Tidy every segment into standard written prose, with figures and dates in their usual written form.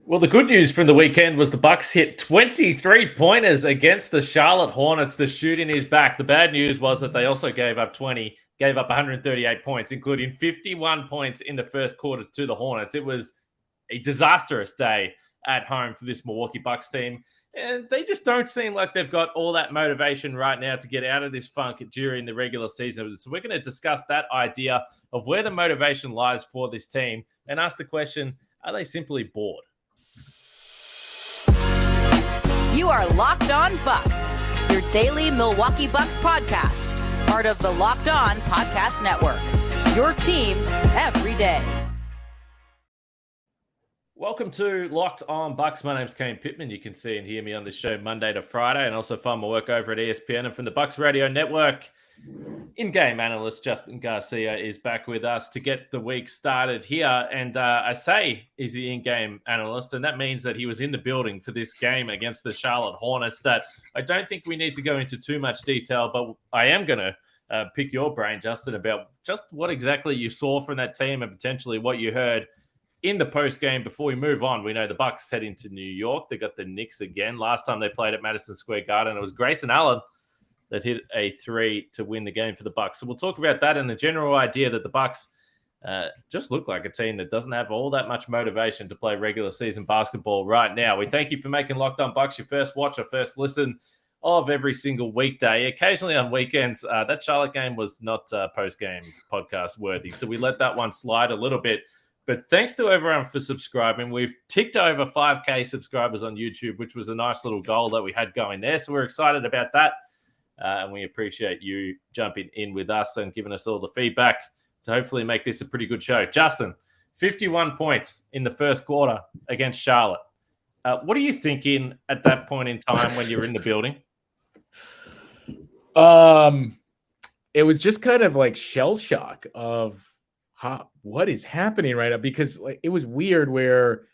Well, the good news from the weekend was the Bucks hit 23 pointers against the Charlotte Hornets. The shooting is back. The bad news was that they also gave up 138 points, including 51 points in the first quarter to the Hornets. It was a disastrous day at home for this Milwaukee Bucks team. And they just don't seem like they've got all that motivation right now to get out of this funk during the regular season. So we're going to discuss that idea of where the motivation lies for this team and ask the question, are they simply bored? You are Locked On Bucks, your daily Milwaukee Bucks podcast, part of the Locked On Podcast Network, your team every day. Welcome to Locked On Bucks. My name's Kane Pittman. You can see and hear me on the show Monday to Friday, and also find my work over at ESPN and from the Bucks Radio Network. In-game analyst Justin Garcia is back with us to get the week started here. And I say he's the in-game analyst, and that means that he was in the building for this game against the Charlotte Hornets that I don't think we need to go into too much detail, but I am going to pick your brain, Justin, about just what exactly you saw from that team and potentially what you heard in the post-game. Before we move on, we know the Bucks head into New York. They got the Knicks again. Last time they played at Madison Square Garden, it was Grayson Allen that hit a three to win the game for the Bucks. So we'll talk about that and the general idea that the Bucks just look like a team that doesn't have all that much motivation to play regular season basketball right now. We thank you for making Locked On Bucks your first watch or first listen of every single weekday. Occasionally on weekends, that Charlotte game was not post-game podcast worthy, so we let that one slide a little bit. But thanks to everyone for subscribing. We've ticked over 5K subscribers on YouTube, which was a nice little goal that we had going there. So we're excited about that. And we appreciate you jumping in with us and giving us all the feedback to hopefully make this a pretty good show. Justin, 51 points in the first quarter against Charlotte. What are you thinking at that point in time when you're in the building? It was just kind of like shell shock of what is happening right now, because like it was weird where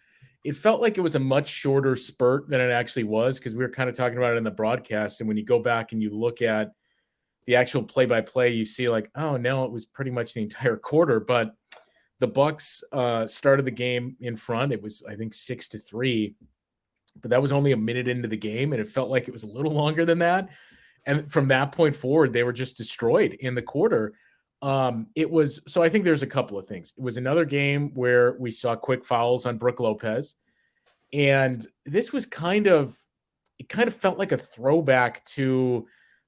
it felt like it was a much shorter spurt than it actually was, because we were kind of talking about it in the broadcast. And when you go back and you look at the actual play-by-play, you see like, oh, no, it was pretty much the entire quarter. But the Bucks started the game in front. It was, I think, 6-3. But that was only a minute into the game, and it felt like it was a little longer than that. And from that point forward, they were just destroyed in the quarter. So I think there's a couple of things. It was another game where we saw quick fouls on Brook Lopez. And this was it kind of felt like a throwback to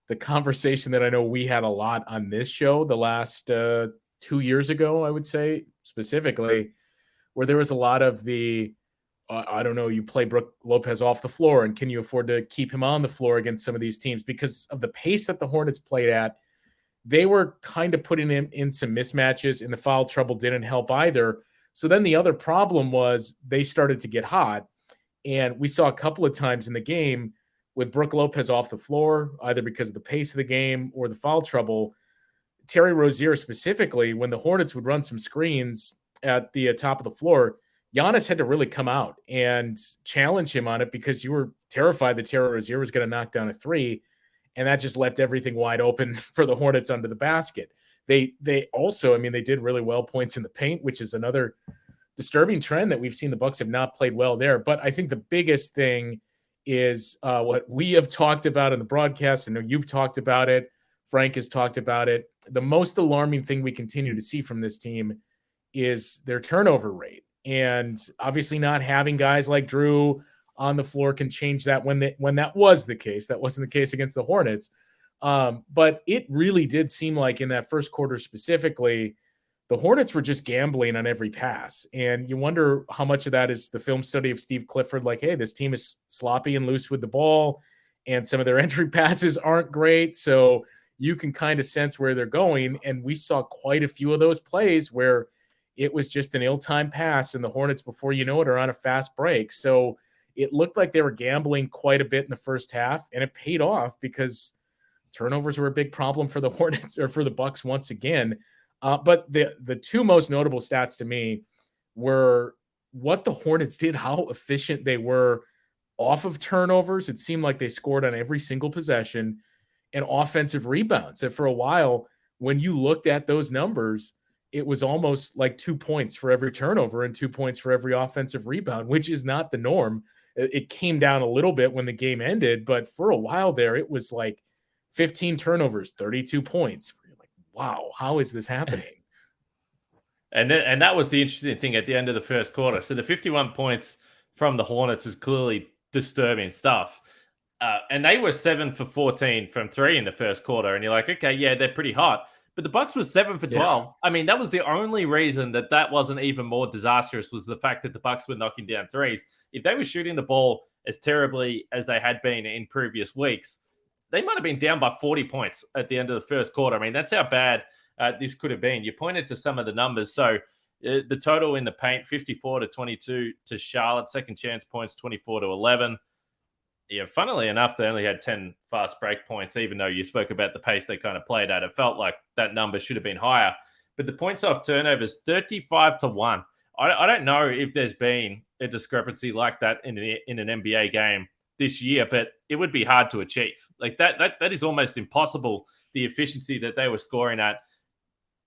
the conversation that I know we had a lot on this show the last 2 years ago, I would say specifically, where there was a lot of the, I don't know, you play Brook Lopez off the floor, and can you afford to keep him on the floor against some of these teams? Because of the pace that the Hornets played at, they were kind of putting him in some mismatches, and the foul trouble didn't help either. So then the other problem was they started to get hot, and we saw a couple of times in the game with Brook Lopez off the floor, either because of the pace of the game or the foul trouble. Terry Rozier specifically, when the Hornets would run some screens at the top of the floor, Giannis had to really come out and challenge him on it, because you were terrified that Terry Rozier was going to knock down a three. And that just left everything wide open for the Hornets under the basket. They also, I mean, they did really well points in the paint, which is another disturbing trend that we've seen. The Bucks have not played well there. But I think the biggest thing is what we have talked about in the broadcast. I know you've talked about it. Frank has talked about it. The most alarming thing we continue to see from this team is their turnover rate. And obviously not having guys like Drew on the floor can change that when that was the case. That wasn't the case against the Hornets. But it really did seem like in that first quarter specifically, the Hornets were just gambling on every pass. And you wonder how much of that is the film study of Steve Clifford, like, hey, this team is sloppy and loose with the ball, and some of their entry passes aren't great. So you can kind of sense where they're going. And we saw quite a few of those plays where it was just an ill-timed pass, and the Hornets, before you know it, are on a fast break. So it looked like they were gambling quite a bit in the first half, and it paid off because turnovers were a big problem for the Hornets, or for the Bucks once again. But the two most notable stats to me were what the Hornets did, how efficient they were off of turnovers. It seemed like they scored on every single possession, and offensive rebounds. And for a while, when you looked at those numbers, it was almost like 2 points for every turnover and 2 points for every offensive rebound, which is not the norm. It came down a little bit when the game ended, but for a while there, it was like 15 turnovers, 32 points. You're like, wow, how is this happening? And that was the interesting thing at the end of the first quarter. So the 51 points from the Hornets is clearly disturbing stuff. And they were 7 for 14 from 3 in the first quarter. And you're like, okay, yeah, they're pretty hot. But the Bucks was 7 for 12. Yeah. I mean, that was the only reason that wasn't even more disastrous, was the fact that the Bucks were knocking down threes. If they were shooting the ball as terribly as they had been in previous weeks, they might have been down by 40 points at the end of the first quarter. I mean, that's how bad this could have been. You pointed to some of the numbers. So the total in the paint, 54-22 to Charlotte. Second chance points, 24-11. Yeah, funnily enough, they only had 10 fast break points, even though you spoke about the pace they kind of played at. It felt like that number should have been higher. But the points off turnovers, 35-1. I don't know if there's been a discrepancy like that in an NBA game this year, but it would be hard to achieve. Like that is almost impossible, the efficiency that they were scoring at.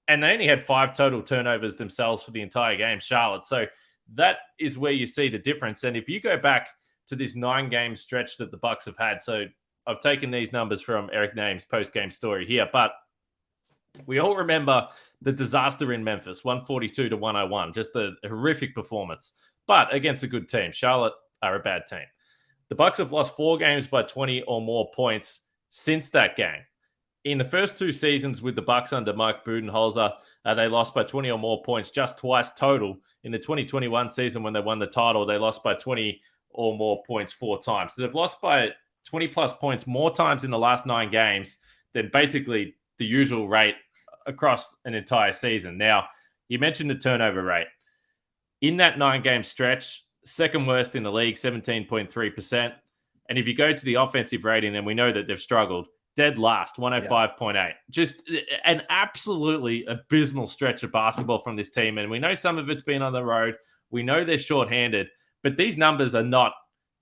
And they only had 5 total turnovers themselves for the entire game, Charlotte. So that is where you see the difference. And if you go back to this 9-game stretch that the Bucks have had. So I've taken these numbers from Eric Name's post-game story here, but we all remember the disaster in Memphis, 142-101, just a horrific performance, but against a good team. Charlotte are a bad team. The Bucks have lost 4 games by 20 or more points since that game. In the first 2 seasons with the Bucks under Mike Budenholzer, they lost by 20 or more points just twice total. In the 2021 season when they won the title, they lost by 20 or more points 4 times. So they've lost by 20 plus points more times in the last 9 games than basically the usual rate across an entire season. Now, you mentioned the turnover rate. In that 9-game stretch, second worst in the league, 17.3%. And if you go to the offensive rating, and we know that they've struggled, dead last, 105.8. Yeah. Just an absolutely abysmal stretch of basketball from this team. And we know some of it's been on the road. We know they're shorthanded. But these numbers are not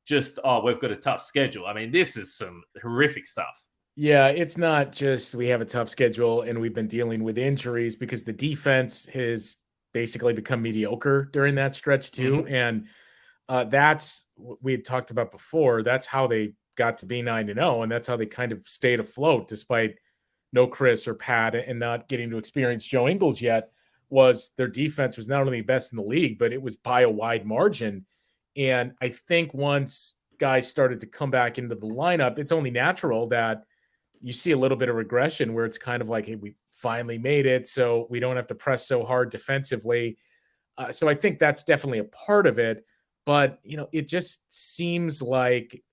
just, oh, we've got a tough schedule. I mean, this is some horrific stuff. Yeah, it's not just we have a tough schedule and we've been dealing with injuries, because the defense has basically become mediocre during that stretch too. Mm-hmm. And that's what we had talked about before. That's how they got to be 9-0. And that's how they kind of stayed afloat despite no Chris or Pat and not getting to experience Joe Ingles yet. Was their defense was not only best in the league, but it was by a wide margin. And I think once guys started to come back into the lineup, it's only natural that you see a little bit of regression where it's kind of like, hey, we finally made it, so we don't have to press so hard defensively. So I think that's definitely a part of it. But, it just seems like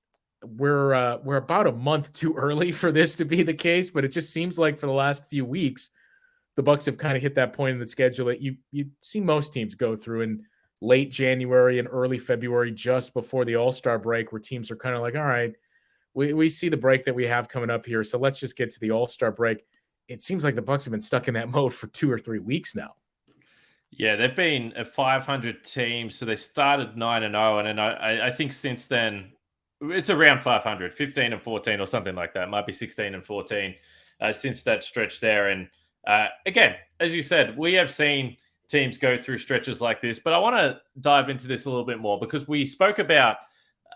we're about a month too early for this to be the case. But it just seems like for the last few weeks, the Bucks have kind of hit that point in the schedule that you see most teams go through in late January and early February, just before the All-Star break, where teams are kind of like, all right, we see the break that we have coming up here, so let's just get to the All-Star break. It seems like the Bucks have been stuck in that mode for 2 or 3 weeks now. Yeah, they've been a 500 team, so they started 9-0, and then I think since then it's around 500, 15-14 or something like that. It might be 16-14 since that stretch there. And again, as you said, we have seen teams go through stretches like this, but I want to dive into this a little bit more, because we spoke about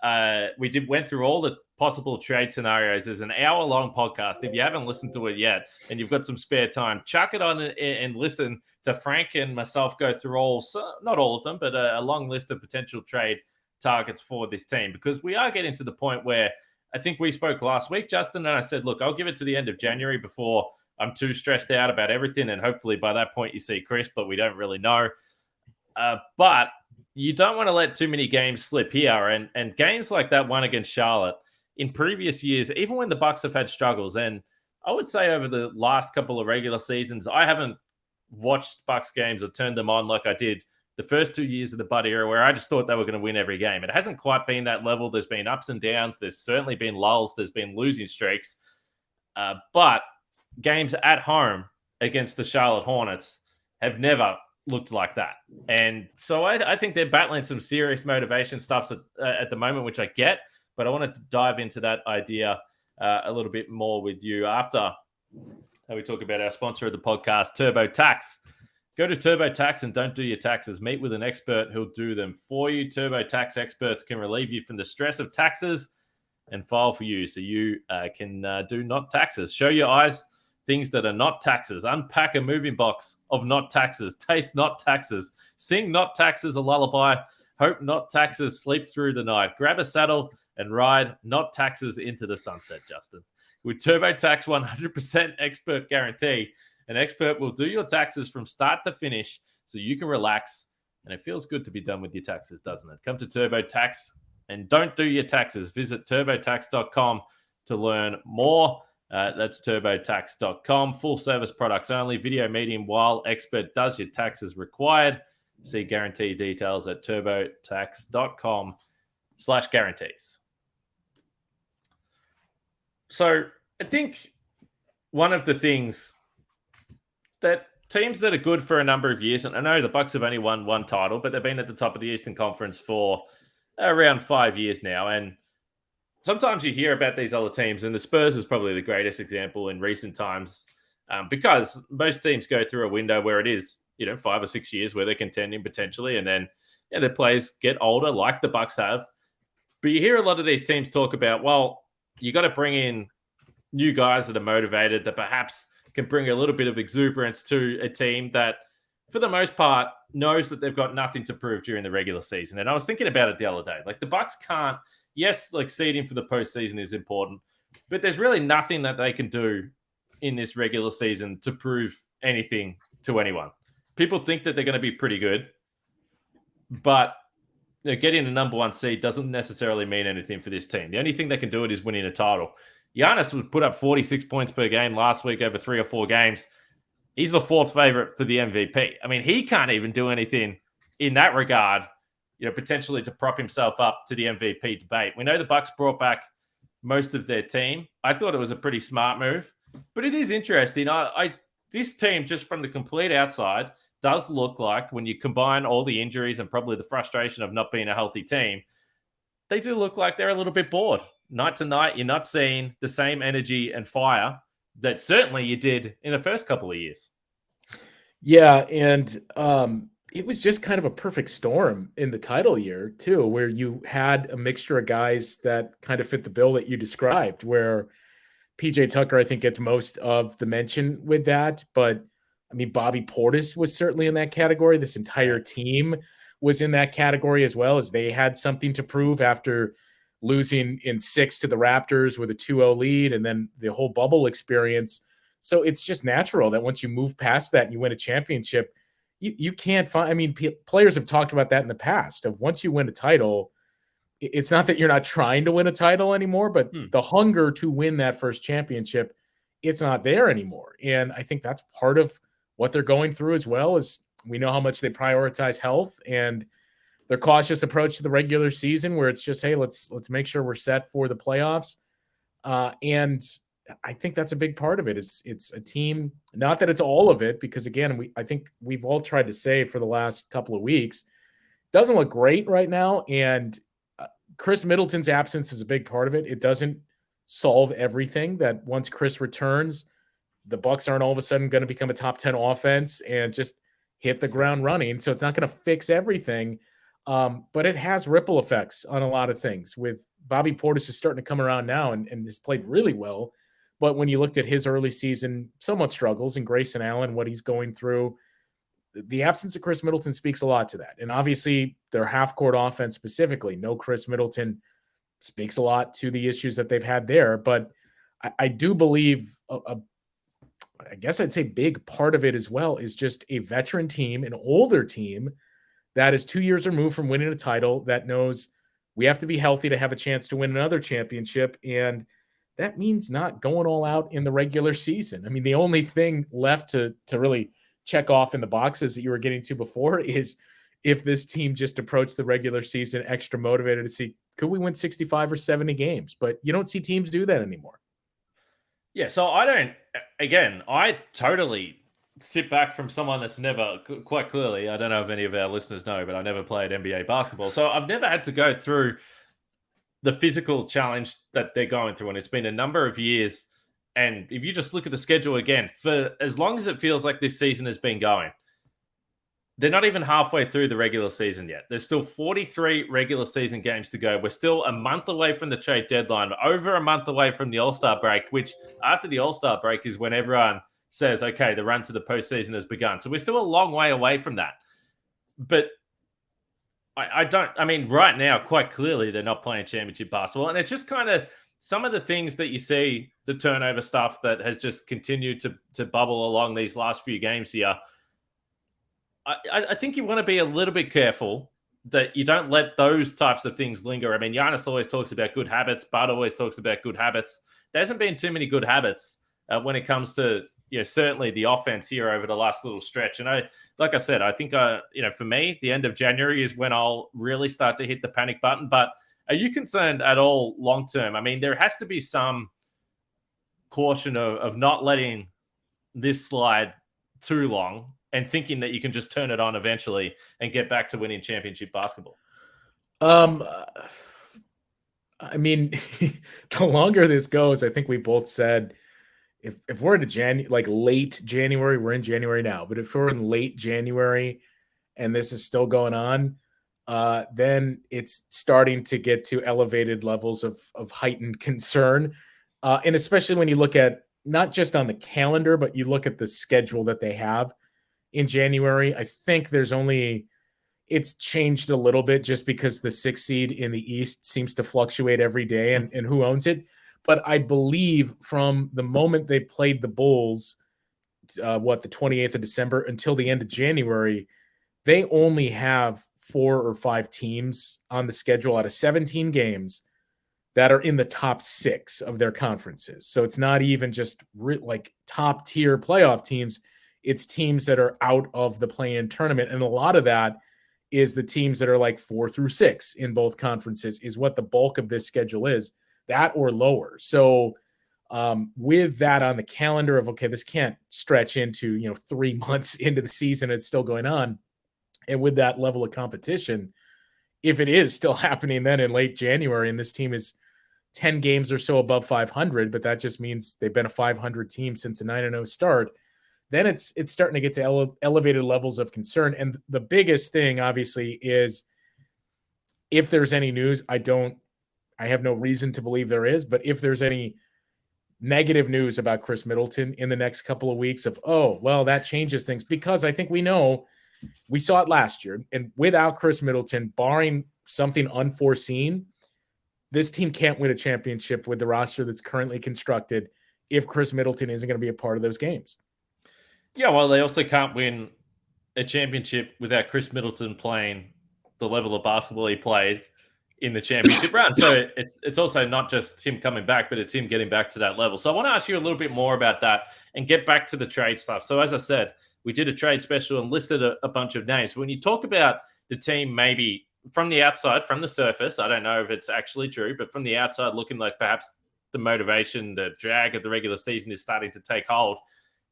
went through all the possible trade scenarios. There's an hour-long podcast. If you haven't listened to it yet and you've got some spare time, chuck it on and listen to Frank and myself go through not all of them, but a long list of potential trade targets for this team, because we are getting to the point where I think we spoke last week, Justin, and I said, look, I'll give it to the end of January before I'm too stressed out about everything. And hopefully by that point you see Chris, but we don't really know. But you don't want to let too many games slip here. And games like that one against Charlotte in previous years, even when the Bucks have had struggles, and I would say over the last couple of regular seasons, I haven't watched Bucks games or turned them on like I did the first 2 years of the Bud era, where I just thought they were going to win every game. It hasn't quite been that level. There's been ups and downs. There's certainly been lulls. There's been losing streaks. But games at home against the Charlotte Hornets have never looked like that. And so I think they're battling some serious motivation stuff at the moment, which I get. But I wanted to dive into that idea a little bit more with you after we talk about our sponsor of the podcast, TurboTax. Go to TurboTax and don't do your taxes. Meet with an expert who'll do them for you. TurboTax experts can relieve you from the stress of taxes and file for you so you can do not taxes. Show your eyes things that are not taxes. Unpack a moving box of not taxes. Taste not taxes. Sing not taxes a lullaby. Hope not taxes. Sleep through the night. Grab a saddle and ride not taxes into the sunset, Justin. With TurboTax 100% expert guarantee, an expert will do your taxes from start to finish so you can relax. And it feels good to be done with your taxes, doesn't it? Come to TurboTax and don't do your taxes. Visit turbotax.com to learn more. That's turbotax.com. Full service products only. Video meeting while expert does your taxes required. See guarantee details at turbotax.com/guarantees. So I think one of the things that teams that are good for a number of years, and I know the Bucks have only won one title, but they've been at the top of the Eastern Conference for around 5 years now. And sometimes you hear about these other teams, and the Spurs is probably the greatest example in recent times because most teams go through a window where it is, 5 or 6 years where they're contending potentially, and then their players get older like the Bucks have. But you hear a lot of these teams talk about, well, you got to bring in new guys that are motivated, that perhaps can bring a little bit of exuberance to a team that, for the most part, knows that they've got nothing to prove during the regular season. And I was thinking about it the other day. Like, the Bucks can't, yes, like seeding for the postseason is important, but there's really nothing that they can do in this regular season to prove anything to anyone. People think that they're going to be pretty good, but getting a number one seed doesn't necessarily mean anything for this team. The only thing they can do it is winning a title. Giannis would put up 46 points per game last week over 3 or 4 games. He's the 4th favorite for the MVP. I mean, he can't even do anything in that regard, potentially to prop himself up to the MVP debate. We know the Bucks brought back most of their team. I thought it was a pretty smart move, but it is interesting. This team, just from the complete outside, does look like, when you combine all the injuries and probably the frustration of not being a healthy team, they do look like they're a little bit bored. Night to night, you're not seeing the same energy and fire that certainly you did in the first couple of years. Yeah, and it was just kind of a perfect storm in the title year, too, where you had a mixture of guys that kind of fit the bill that you described, where PJ Tucker, I think, gets most of the mention with that. But, I mean, Bobby Portis was certainly in that category. This entire team was in that category as well, as they had something to prove after losing in 6 to the Raptors with a 2-0 lead and then the whole bubble experience. So it's just natural that once you move past that and you win a championship, you can't find – I mean, players have talked about that in the past of once you win a title, it's not that you're not trying to win a title anymore, but the hunger to win that first championship, it's not there anymore. And I think that's part of what they're going through as well, is we know how much they prioritize health and their cautious approach to the regular season, where it's just, hey, let's make sure we're set for the playoffs. And I think that's a big part of it. It's a team, not that it's all of it, because again, I think we've all tried to say for the last couple of weeks, doesn't look great right now. And Chris Middleton's absence is a big part of it. It doesn't solve everything. That once Chris returns, the Bucks aren't all of a sudden going to become a top 10 offense and just hit the ground running. So it's not going to fix everything. But it has ripple effects on a lot of things. With Bobby Portis is starting to come around now and has played really well. But when you looked at his early season, somewhat struggles, and Grayson Allen, what he's going through, the absence of Chris Middleton speaks a lot to that. And obviously their half-court offense specifically, no Chris Middleton, speaks a lot to the issues that they've had there. But I do believe, I guess I'd say big part of it as well is just a veteran team, an older team that is 2 years removed from winning a title, that knows we have to be healthy to have a chance to win another championship. And that means not going all out in the regular season. I mean, the only thing left to really check off in the boxes that you were getting to before is if this team just approached the regular season extra motivated to see, could we win 65 or 70 games? But you don't see teams do that anymore. Yeah, so I totally sit back from someone that's never, quite clearly, I don't know if any of our listeners know, but I never played NBA basketball. So I've never had to go through the physical challenge that they're going through. And it's been a number of years. And if you just look at the schedule again, for as long as it feels like this season has been going, they're not even halfway through the regular season yet. There's still 43 regular season games to go. We're still a month away from the trade deadline, over a month away from the All-Star break, which after the All-Star break is when everyone says, okay, the run to the postseason has begun. So we're still a long way away from that. But I mean, right now, quite clearly, they're not playing championship basketball. And it's just kind of some of the things that you see, the turnover stuff that has just continued to bubble along these last few games here. I think you want to be a little bit careful that you don't let those types of things linger. I mean, Giannis always talks about good habits. Bud always talks about good habits. There hasn't been too many good habits when it comes to, certainly the offense here over the last little stretch. And like I said, I think, for me, the end of January is when I'll really start to hit the panic button. But are you concerned at all long-term? I mean, there has to be some caution of not letting this slide too long and thinking that you can just turn it on eventually and get back to winning championship basketball. I mean, the longer this goes, I think we both said if we're into late January, we're in January now, but if we're in late January and this is still going on, then it's starting to get to elevated levels of heightened concern. And especially when you look at not just on the calendar, but you look at the schedule that they have in January. I think it's changed a little bit just because the 6th seed in the East seems to fluctuate every day and who owns it. But I believe from the moment they played the Bulls, the 28th of December until the end of January, they only have 4 or 5 teams on the schedule out of 17 games that are in the top 6 of their conferences. So it's not even just top tier playoff teams. It's teams that are out of the play-in tournament. And a lot of that is the teams that are 4 through 6 in both conferences is what the bulk of this schedule is, that or lower. So with that on the calendar of, okay, this can't stretch into, 3 months into the season, it's still going on. And with that level of competition, if it is still happening then in late January and this team is 10 games or so above 500, but that just means they've been a 500 team since a 9-0 start, then it's starting to get to elevated levels of concern. And the biggest thing, obviously, is if there's any news, I have no reason to believe there is, but if there's any negative news about Chris Middleton in the next couple of weeks that changes things, because I think we saw it last year, and without Chris Middleton, barring something unforeseen, this team can't win a championship with the roster that's currently constructed if Chris Middleton isn't going to be a part of those games. Yeah, well, they also can't win a championship without Chris Middleton playing the level of basketball he played in the championship round. So it's also not just him coming back, but it's him getting back to that level. So I want to ask you a little bit more about that and get back to the trade stuff. So as I said, we did a trade special and listed a bunch of names. When you talk about the team, maybe from the outside, from the surface, I don't know if it's actually true, but from the outside looking like perhaps the motivation, the drag of the regular season is starting to take hold.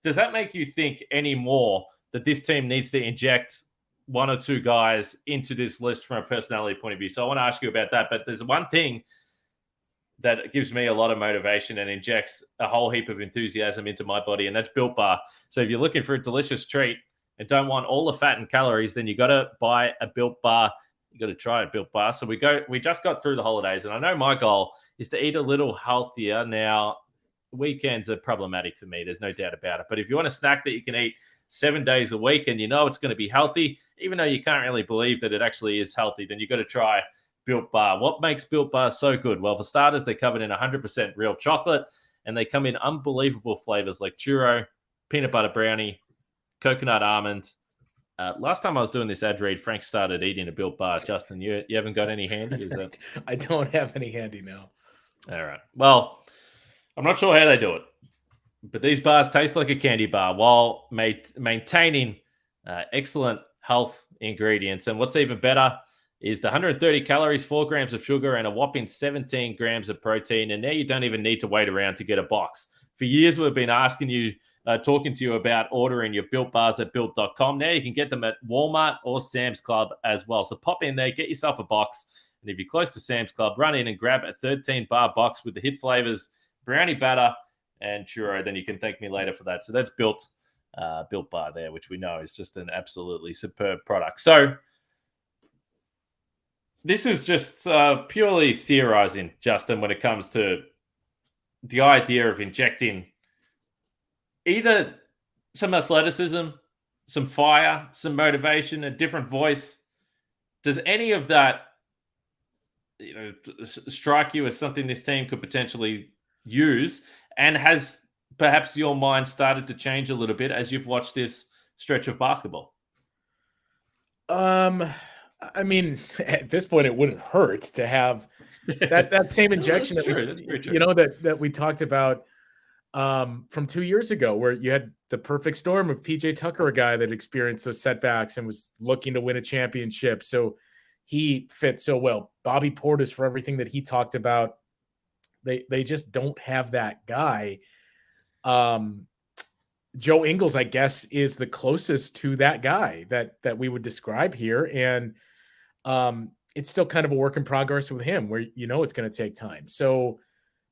Does that make you think anymore that this team needs to inject 1 or 2 guys into this list from a personality point of view? So I want to ask you about that. But there's one thing that gives me a lot of motivation and injects a whole heap of enthusiasm into my body, and that's Built Bar. So if you're looking for a delicious treat and don't want all the fat and calories, then you got to buy a Built Bar. You got to try a Built Bar. So we just got through the holidays, and I know my goal is to eat a little healthier. Now, weekends are problematic for me. There's no doubt about it. But if you want a snack that you can eat 7 days a week and you know it's going to be healthy, even though you can't really believe that it actually is healthy, then you got to try Built Bar. What makes Built Bar so good? Well, for starters, they're covered in 100% real chocolate, and they come in unbelievable flavors like churro, peanut butter brownie, coconut almond. Last time I was doing this ad read, Frank started eating a Built Bar. Justin, you haven't got any handy? Is that... I don't have any handy now. All right. Well, I'm not sure how they do it, but these bars taste like a candy bar while maintaining excellent health ingredients. And what's even better is the 130 calories, 4 grams of sugar, and a whopping 17 grams of protein. And now you don't even need to wait around to get a box. For years, we've been asking you, talking to you about ordering your Built Bars at Built.com. Now you can get them at Walmart or Sam's Club as well. So pop in there, get yourself a box. And if you're close to Sam's Club, run in and grab a 13-bar box with the hit flavors, brownie batter, and churro. Then you can thank me later for that. So that's Built. Built Bar there, which we know is just an absolutely superb product. So this is just purely theorizing, Justin, when it comes to the idea of injecting either some athleticism, some fire, some motivation, a different voice. Does any of that, strike you as something this team could potentially use? And has perhaps your mind started to change a little bit as you've watched this stretch of basketball? I mean, at this point, it wouldn't hurt to have that same injection That's very true. that we talked about from 2 years ago, where you had the perfect storm of PJ Tucker, a guy that experienced those setbacks and was looking to win a championship. So he fit so well. Bobby Portis, for everything that he talked about, they just don't have that guy. Joe Ingles, I guess, is the closest to that guy that we would describe here. And it's still kind of a work in progress with him, where it's going to take time. So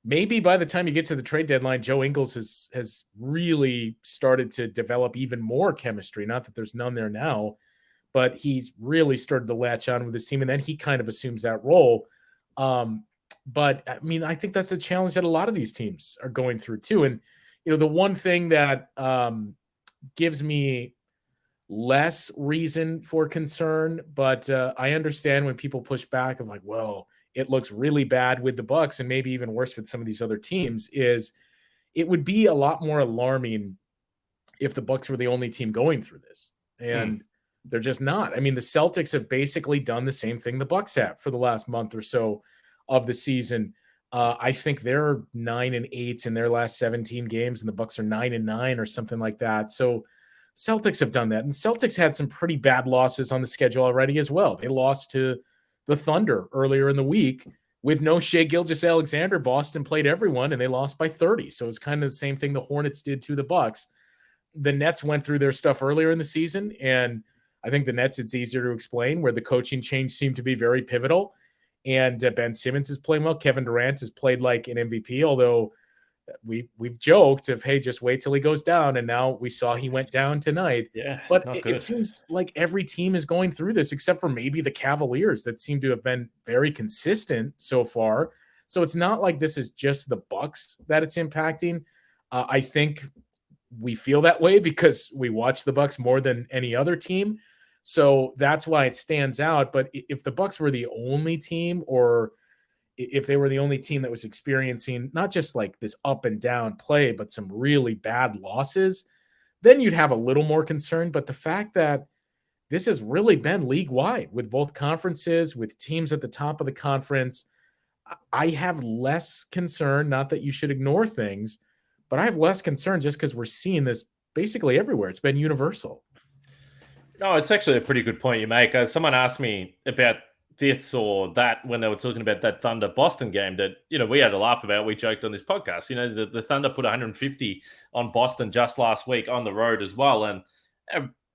maybe by the time you get to the trade deadline, Joe Ingles has really started to develop even more chemistry. Not that there's none there now, but he's really started to latch on with his team, and then he kind of assumes that role. But I mean, I think that's a challenge that a lot of these teams are going through too. And the one thing that gives me less reason for concern, but I understand when people push back of like, well, it looks really bad with the Bucks and maybe even worse with some of these other teams, is it would be a lot more alarming if the Bucks were the only team going through this. And they're just not. I mean, the Celtics have basically done the same thing the Bucks have for the last month or so of the season. I think they're 9-8 in their last 17 games, and the Bucks are 9-9 or something like that. So Celtics have done that, and Celtics had some pretty bad losses on the schedule already as well. They lost to the Thunder earlier in the week with no Shai Gilgeous-Alexander. Boston played everyone, and they lost by 30. So it's kind of the same thing the Hornets did to the Bucks. The Nets went through their stuff earlier in the season, and I think the Nets, it's easier to explain, where the coaching change seemed to be very pivotal. And Ben Simmons is playing well. Kevin Durant has played like an MVP, although we've joked of, hey, just wait till he goes down. And now we saw he went down tonight. Yeah, but it seems like every team is going through this, except for maybe the Cavaliers, that seem to have been very consistent so far. So it's not like this is just the Bucks that it's impacting. I think we feel that way because we watch the Bucks more than any other team. So that's why it stands out. But if the Bucks were the only team, or if they were the only team that was experiencing not just like this up and down play, but some really bad losses, then you'd have a little more concern. But the fact that this has really been league wide with both conferences, with teams at the top of the conference, I have less concern. Not that you should ignore things, but I have less concern just because we're seeing this basically everywhere. It's been universal. No, it's actually a pretty good point you make. Someone asked me about this or that when they were talking about that Thunder Boston game that, we had a laugh about. We joked on this podcast, the Thunder put 150 on Boston just last week on the road as well. And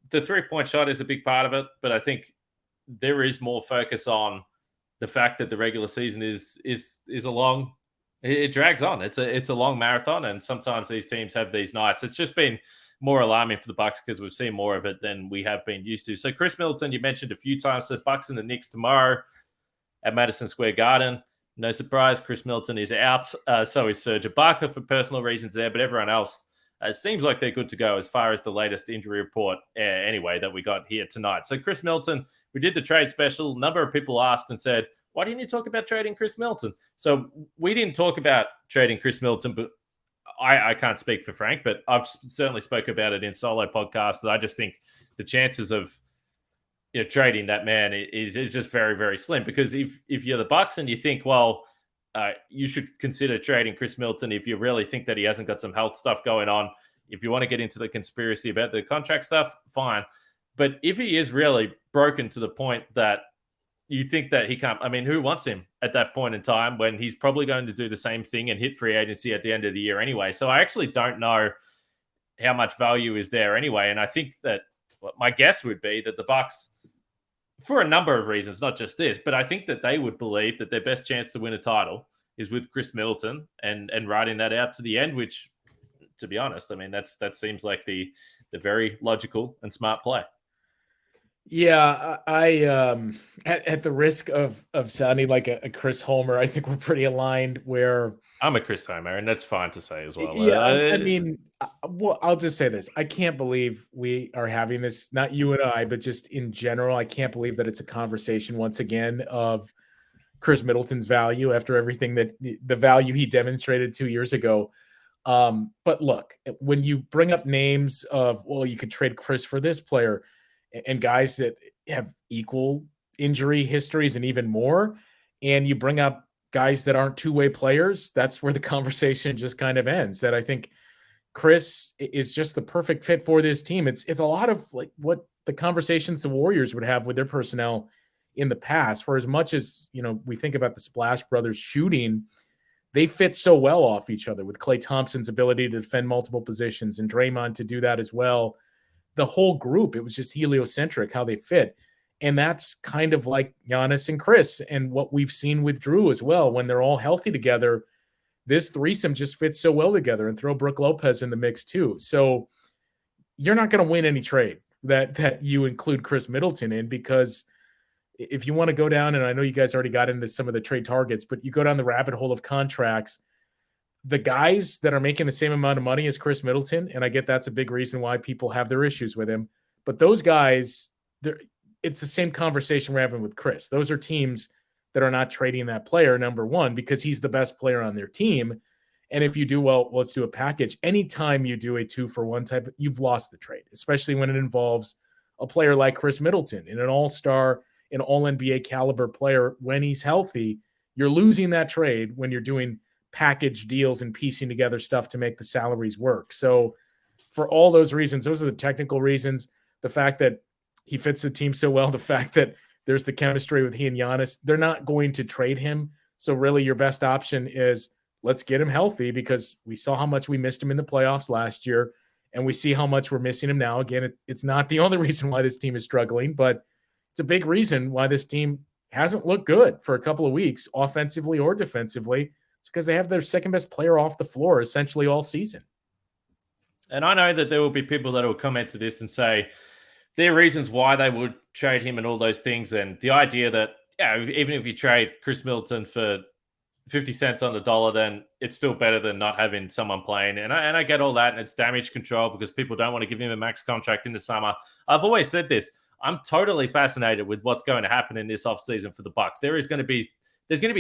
the 3-point shot is a big part of it. But I think there is more focus on the fact that the regular season is a long, it drags on. It's a long marathon. And sometimes these teams have these nights. It's just been more alarming for the Bucks because we've seen more of it than we have been used to. So Chris Middleton, you mentioned a few times, the Bucks and the Knicks tomorrow at Madison Square Garden. No surprise, Chris Middleton is out. So is Serge Ibaka for personal reasons there, but everyone else seems like they're good to go as far as the latest injury report anyway that we got here tonight. So Chris Middleton, we did the trade special. A number of people asked and said, why didn't you talk about trading Chris Middleton? So we didn't talk about trading Chris Middleton, but I can't speak for Frank, but I've certainly spoke about it in solo podcasts. I just think the chances of trading that man is just very, very slim. Because if you're the Bucks and you think, well, you should consider trading Chris Middleton if you really think that he hasn't got some health stuff going on. If you want to get into the conspiracy about the contract stuff, fine. But if he is really broken to the point that you think that he can't, who wants him at that point in time when he's probably going to do the same thing and hit free agency at the end of the year anyway? So I actually don't know how much value is there anyway. And I think that my guess would be that the Bucks, for a number of reasons, not just this, but I think that they would believe that their best chance to win a title is with Chris Middleton and riding that out to the end, which, to be honest, that seems like the the very logical and smart play. Yeah, I at the risk of sounding like a Chris Homer, I think we're pretty aligned where I'm a Chris Homer, and that's fine to say as well. yeah, I mean, well, I'll just say this. I can't believe we are having this, not you and I, but just in general, I can't believe that it's a conversation once again of Chris Middleton's value after everything that the value he demonstrated 2 years ago. But look, when you bring up names of, well, you could trade Chris for this player and guys that have equal injury histories and even more, and you bring up guys that aren't two-way players, that's where the conversation just kind of ends. That I think Chris is just the perfect fit for this team. It's a lot of like what the conversations the Warriors would have with their personnel in the past. For as much as, you know, we think about the Splash Brothers shooting, they fit so well off each other with Klay Thompson's ability to defend multiple positions and Draymond to do that as well. The whole group, it was just heliocentric how they fit. And that's kind of like Giannis and Chris and what we've seen with Drew as well. When they're all healthy together, this threesome just fits so well together, and throw Brooke Lopez in the mix too. So you're not going to win any trade that you include Chris Middleton in, because if you want to go down, and I know you guys already got into some of the trade targets, but you go down the rabbit hole of contracts, the guys that are making the same amount of money as Chris Middleton, and I get that's a big reason why people have their issues with him, but those guys, it's the same conversation we're having with Chris. Those are teams that are not trading that player, number one, because he's the best player on their team. And if you do, well, let's do a package. Anytime you do a 2-for-1 type, you've lost the trade, especially when it involves a player like Chris Middleton and an all-star, an all-NBA caliber player. When he's healthy, you're losing that trade when you're doing package deals and piecing together stuff to make the salaries work. So for all those reasons, those are the technical reasons, the fact that he fits the team so well, the fact that there's the chemistry with he and Giannis, they're not going to trade him. So really your best option is let's get him healthy, because we saw how much we missed him in the playoffs last year, and we see how much we're missing him now. Again, it's not the only reason why this team is struggling, but it's a big reason why this team hasn't looked good for a couple of weeks, offensively or defensively. It's because they have their second best player off the floor essentially all season. And I know that there will be people that will comment to this and say there are reasons why they would trade him and all those things. And the idea that, yeah, even if you trade Chris Middleton for 50 cents on the dollar, then it's still better than not having someone playing. And I get all that, and it's damage control because people don't want to give him a max contract in the summer. I've always said this. I'm totally fascinated with what's going to happen in this offseason for the Bucks. There's going to be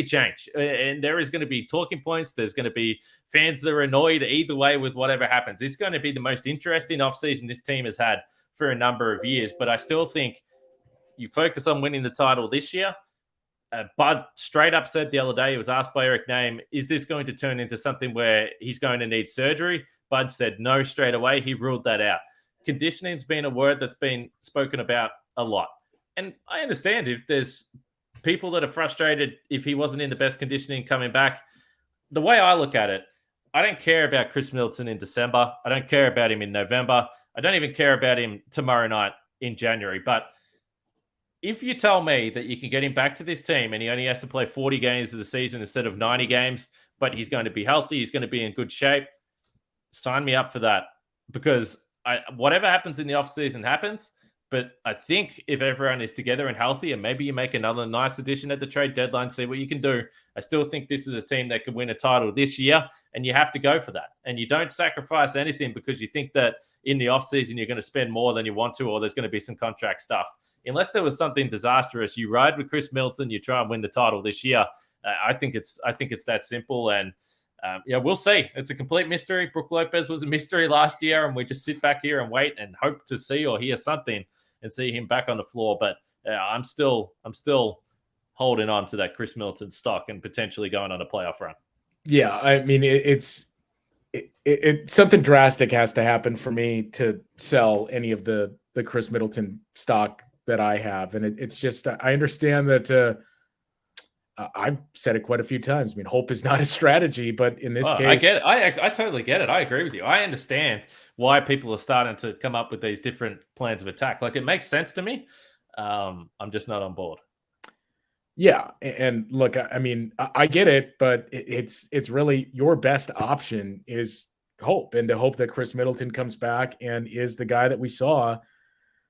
change, and there is going to be talking points. There's going to be fans that are annoyed either way with whatever happens. It's going to be the most interesting offseason this team has had for a number of years. But I still think you focus on winning the title this year. Bud straight up said the other day, he was asked by Eric Name, is this going to turn into something where he's going to need surgery? Bud said no straight away. He ruled that out. Conditioning's been a word that's been spoken about a lot. And I understand if there's people that are frustrated if he wasn't in the best conditioning coming back. The way I look at it, I don't care about Chris Middleton in December. I don't care about him in November. I don't even care about him tomorrow night in January. But if you tell me that you can get him back to this team and he only has to play 40 games of the season instead of 90 games, but he's going to be healthy, he's going to be in good shape, sign me up for that. Because whatever happens in the offseason happens. But I think if everyone is together and healthy, and maybe you make another nice addition at the trade deadline, see what you can do. I still think this is a team that could win a title this year, and you have to go for that. And you don't sacrifice anything because you think that in the offseason you're going to spend more than you want to, or there's going to be some contract stuff. Unless there was something disastrous, you ride with Chris Middleton, you try and win the title this year. I think it's that simple. And we'll see. It's a complete mystery. Brooke Lopez was a mystery last year, and we just sit back here and wait and hope to see or hear something and see him back on the floor. But I'm still holding on to that Chris Middleton stock and potentially going on a playoff run. Yeah, I mean, it's something drastic has to happen for me to sell any of the Chris Middleton stock that I have. And it's just, I understand that I've said it quite a few times. I mean, hope is not a strategy, but in this case, I get it. I totally get it. I agree with you. I understand why people are starting to come up with these different plans of attack. Like, it makes sense to me. I'm just not on board. Yeah. And look, I mean, I get it, but it's really your best option is hope, and to hope that Chris Middleton comes back and is the guy that we saw.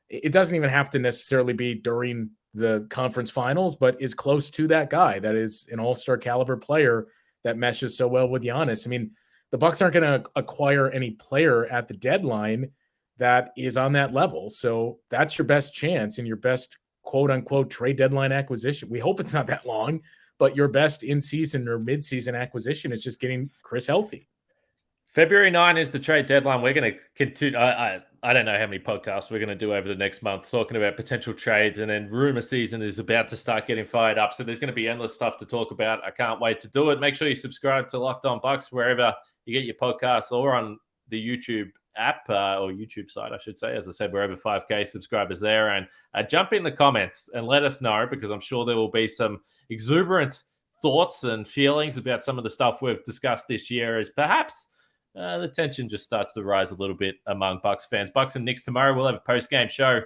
It doesn't even have to necessarily be during the conference finals, but is close to that guy that is an all-star caliber player that meshes so well with Giannis. I mean, the Bucks aren't going to acquire any player at the deadline that is on that level. So that's your best chance and your best quote unquote trade deadline acquisition. We hope it's not that long, but your best in-season or mid-season acquisition is just getting Chris healthy. February 9 is the trade deadline. We're going to continue. I don't know how many podcasts we're going to do over the next month talking about potential trades, and then rumor season is about to start getting fired up. So there's going to be endless stuff to talk about. I can't wait to do it. Make sure you subscribe to Locked On Bucks wherever you get your podcasts or on the YouTube app or YouTube site, I should say. As I said, we're over 5K subscribers there. And jump in the comments and let us know, because I'm sure there will be some exuberant thoughts and feelings about some of the stuff we've discussed this year, as perhaps the tension just starts to rise a little bit among Bucks fans. Bucks and Knicks tomorrow. We'll have a post-game show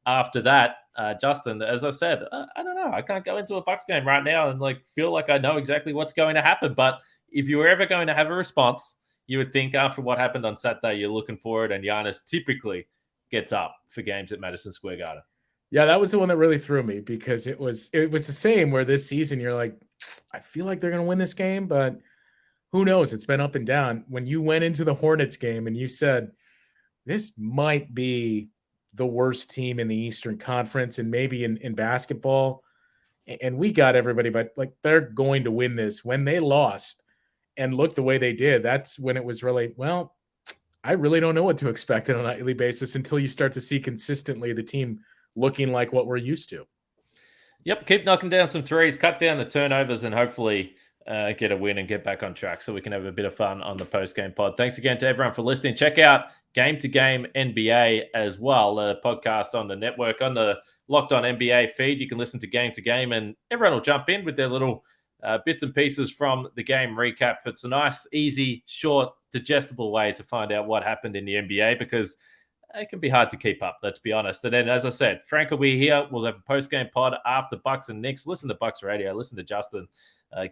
after that. Justin, as I said, I don't know. I can't go into a Bucks game right now and feel like I know exactly what's going to happen. But if you were ever going to have a response, you would think after what happened on Saturday, you're looking for it. And Giannis typically gets up for games at Madison Square Garden. Yeah, that was the one that really threw me, because it was the same where this season you're like, I feel like they're going to win this game, but who knows? It's been up and down. When you went into the Hornets game and you said, this might be the worst team in the Eastern Conference and maybe in basketball, and we got everybody, but they're going to win this. When they lost and looked the way they did, that's when it was really, well, I really don't know what to expect on a nightly basis until you start to see consistently the team looking like what we're used to. Yep, keep knocking down some threes, cut down the turnovers, and hopefully get a win and get back on track so we can have a bit of fun on the post-game pod. Thanks again to everyone for listening. Check out Game to Game NBA as well, the podcast on the network, on the Locked On NBA feed. You can listen to Game to Game, and everyone will jump in with their little bits and pieces from the game recap. It's a nice, easy, short, digestible way to find out what happened in the NBA, because it can be hard to keep up, let's be honest. And then, as I said, Frank will be here. We'll have a post-game pod after Bucks and Knicks. Listen to Bucks Radio. Listen to Justin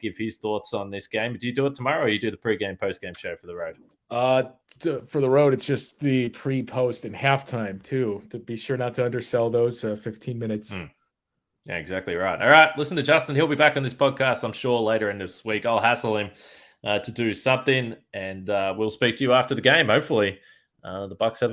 give his thoughts on this game. Do you do it tomorrow, or you do the pre-game, post-game show for the road? For the road, it's just the pre, post, and halftime, too, to be sure not to undersell those 15 minutes. Yeah, exactly right. All right, listen to Justin. He'll be back on this podcast, I'm sure, later in this week. I'll hassle him to do something, and we'll speak to you after the game. Hopefully, the Bucks have